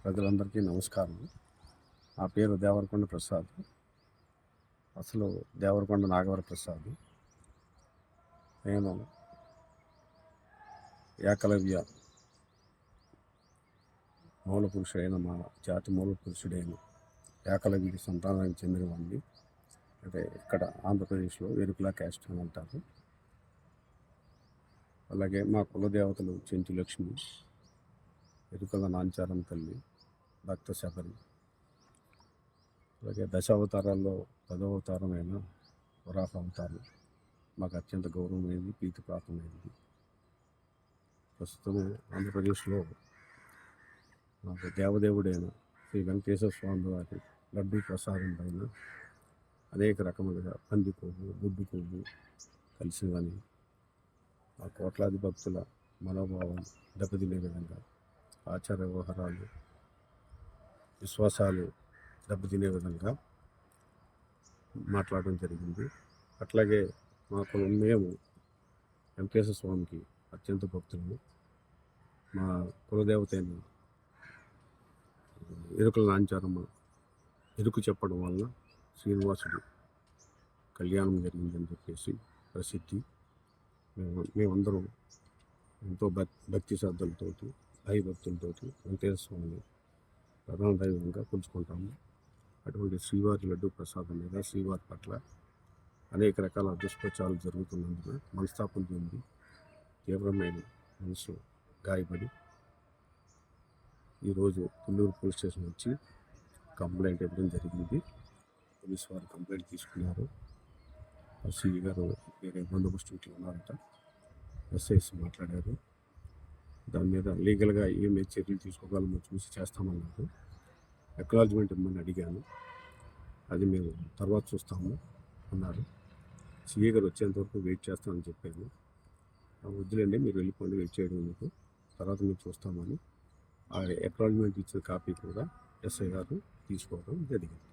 ప్రజలందరికీ నమస్కారం. నా పేరు దేవరకొండ ప్రసాద్. అసలు దేవరకొండ నాగవర ప్రసాద్. నేను ఏకలవ్య మూల పురుషుడైన మా జాతి మూల పురుషుడైన ఏకలవ్యుడి సంతానానికి చెందినవాడిని. అంటే ఇక్కడ ఆంధ్రప్రదేశ్లో ఎరుకుల క్యాస్ట్ అని అంటారు. అలాగే మా కులదేవతలు చెంచు లక్ష్మి, ఎరుకల నాంచారం తల్లి, భక్త శబరి, అలాగే దశావతారాల్లో 10వ అవతారమైన వరాహ అవతారం మాకు అత్యంత గౌరవమైనది, ప్రీతిపాత్రమైనది. ప్రస్తుతం ఆంధ్రప్రదేశ్లో మాకు దేవదేవుడైన శ్రీ వెంకటేశ్వర స్వామి వారి లడ్డూ ప్రసాదం పైన అనేక రకములుగా పంది కొవ్వు, గుడ్డు కొవ్వు కలిసినవని ఆ కోట్లాది భక్తుల మనోభావం దెబ్బతినే విధంగా, ఆచార వ్యవహారాలు, విశ్వాసాలు దెబ్బతినే విధంగా మాట్లాడడం జరిగింది. అట్లాగే మేము వెంకటేశ్వర స్వామికి అత్యంత భక్తులు. మా కులదేవత అయిన ఎరుకల నాంచారమ్మ ఎరుకు చెప్పడం వలన శ్రీనివాసుడు కళ్యాణం జరిగిందని చెప్పేసి ప్రసిద్ధి. మేమందరం ఎంతో భక్తి శ్రద్ధలతోటి, భయభక్తులతోటి వెంకటేశ్వర స్వామిని ప్రధాన దైవంగా కొలుచుకుంటాము. అటువంటి శ్రీవారి లడ్డూ ప్రసాదం మీద శ్రీవారి పట్ల అనేక రకాల దుష్ప్రచారాలు జరుగుతున్నందున మనస్తాపం చెంది తీవ్రమైన మనసు గాయపడి ఈరోజు కొల్లూరు పోలీస్ స్టేషన్ వచ్చి కంప్లైంట్ ఇవ్వడం జరిగింది. పోలీసు వారు కంప్లైంట్ తీసుకున్నారు. సిఈ గారు వేరే బందోబస్తు ఇంట్లో ఉన్నారట. ఎస్ఐస్ మాట్లాడారు. దాని మీద లీగల్గా ఏమే చర్యలు తీసుకోగలమో చూసి చేస్తామన్నారు. అక్నాలజ్మెంట్ ఇమ్మని అడిగాను. అది మేము తర్వాత చూస్తాము అన్నారు. సిఏ గారు వచ్చేంతవరకు వెయిట్ చేస్తామని చెప్పాను. వద్దులేండి, మీరు వెళ్ళిపోండి, వెయిట్ చేయడం మీకు, తర్వాత మేము చూస్తామని ఆ అక్నాలజ్మెంట్ ఇచ్చిన కాపీ కూడా ఎస్ఐ గారు తీసుకోవడం జరిగింది.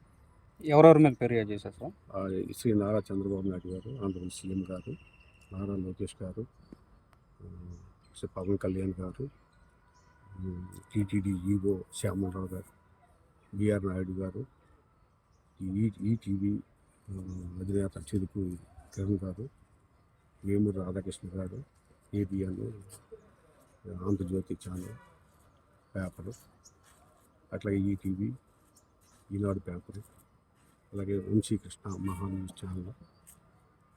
ఎవరెవరి మీద ఫిర్యాదు చేశారు సార్? శ్రీ నారా చంద్రబాబు నాయుడు గారు, ఆంధ్రప్రదేశ్ సీఎం గారు, నారా లోకేష్ గారు, శ్రీ పవన్ కళ్యాణ్ గారు, టీటీడీ ఈవో శ్యామలరావు గారు, బిఆర్ నాయుడు గారు, ఈటీవీ అధినేత చెరుకు కిరణ్ గారు, వేమూరు రాధాకృష్ణ గారు, ఏబిఎన్, ఆంధ్రజ్యోతి ఛానల్ పేపరు, అట్లాగే ఈటీవీ, ఈనాడు పేపరు, అలాగే వంశీకృష్ణ మహాన్యూస్ ఛానల్,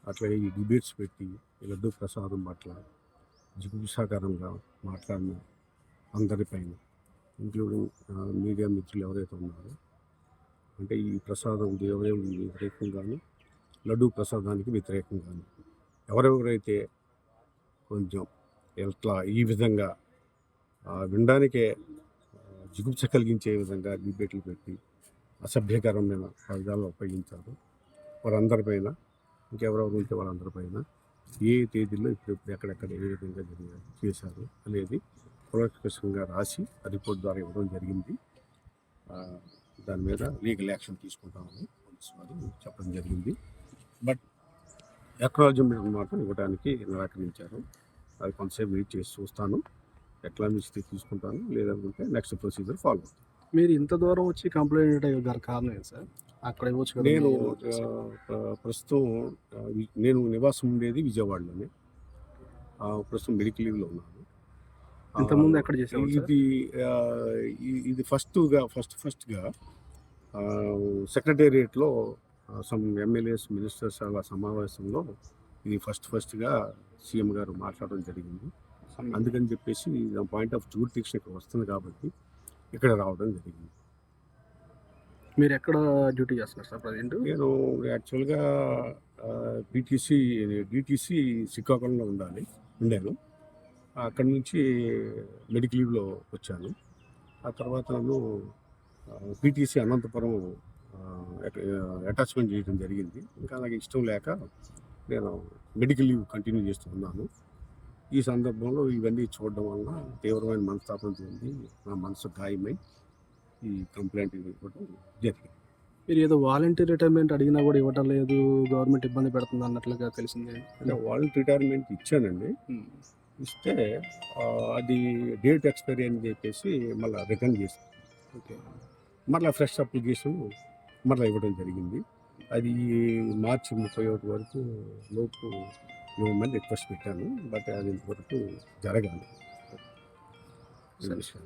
అట్లాగే ఈ డిబేట్స్ పెట్టి ఈ లడ్డూ ప్రసాదం పట్ల జిగుప్సాకరంగా మాట్లాడిన అందరిపైన, ఇంక్లూడింగ్ మీడియా మిత్రులు ఎవరైతే ఉన్నారో, అంటే ఈ ప్రసాదం దేవుడికి వ్యతిరేకంగాను, లడ్డూ ప్రసాదానికి వ్యతిరేకంగాను ఎవరెవరైతే కొంచెం ఎట్లా ఈ విధంగా వినడానికే జిగుప్స కలిగించే విధంగా డిబేట్లు పెట్టి అసభ్యకరమైన పదాలను ఉపయోగించారు, వారందరిపైన, ఇంకెవరెవరు ఉంటే వాళ్ళందరిపైన ఏ తేదీల్లో ఇప్పుడు ఎక్కడెక్కడ ఏ విధంగా చేశారు అనేది పునఃస్పష్టంగా రాసి ఆ రిపోర్ట్ ద్వారా ఇవ్వడం జరిగింది. దాని మీద లీగల్ యాక్షన్ తీసుకుంటామని పోలీసు వారు చెప్పడం జరిగింది. బట్ అక్నాలజ్మెంట్ మాత్రం ఇవ్వడానికి నిరాకరించారు. అది కొంతసేపు వెయిట్ చేసి చూస్తాను, అక్నాలజ్మెంట్ తీసుకుంటాను, లేదంటే నెక్స్ట్ ప్రొసీజర్ ఫాలో అవుతాను. మీరు ఇంత దూరం వచ్చి కంప్లైంట్ గారు కారణం ఏంటి సార్? అక్కడ ఇవ్వచ్చు కదా. నేను ప్రస్తుతం నేను నివాసం ఉండేది విజయవాడలోనే. ప్రస్తుతం మెడికల్ లీవ్లో ఉన్నాను. ఇంతకుముందు ఎక్కడ చేసాము? ఇది ఫస్ట్గా సెక్రటేరియట్లో సమ్ ఎమ్మెల్యేస్, మినిస్టర్స్ అలా సమావేశంలో ఇది ఫస్ట్గా సీఎం గారు మాట్లాడడం జరిగింది. అందుకని చెప్పేసి పాయింట్ ఆఫ్ జ్యూరిడిక్షన్ ఇక్కడ వస్తుంది కాబట్టి ఇక్కడ రావడం జరిగింది. మీరు ఎక్కడ డ్యూటీ చేస్తున్నారు సార్ ప్రజెంట్? నేను యాక్చువల్గా డిటీసీ శ్రీకాకుళంలో ఉండాను. అక్కడి నుంచి మెడికల్ లీవ్లో వచ్చాను. ఆ తర్వాత నేను పీటీసీ అనంతపురం అటాచ్మెంట్ చేయడం జరిగింది. ఇంకా నాకు ఇష్టం లేక నేను మెడికల్ లీవ్ కంటిన్యూ చేస్తూ ఉన్నాను. ఈ సందర్భంలో ఇవన్నీ చూడడం వలన తీవ్రమైన మనస్తాపం చెంది నా మనసు గాయమై ఈ కంప్లైంట్ ఇవ్వడం జరిగింది. మీరు ఏదో వాలంటీర్ రిటైర్మెంట్ అడిగినా కూడా ఇవ్వటం లేదు, గవర్నమెంట్ ఇబ్బంది పెడుతుంది అన్నట్లుగా తెలిసింది. అంటే వాలంటీర్ రిటైర్మెంట్ ఇచ్చానండి. ఇస్తే అది డేట్ ఎక్స్పైరీ అని చెప్పేసి మళ్ళీ రిటర్న్ చేసి ఓకే. మరలా ఫ్రెష్ అప్లికేషన్ మరలా ఇవ్వడం జరిగింది. అది మార్చి 31 వరకు లోపు ఇవ్వమని రిక్వెస్ట్ పెట్టాను. బట్ అది ఇంతవరకు జరగాలి. ఈ సరే. విషయం.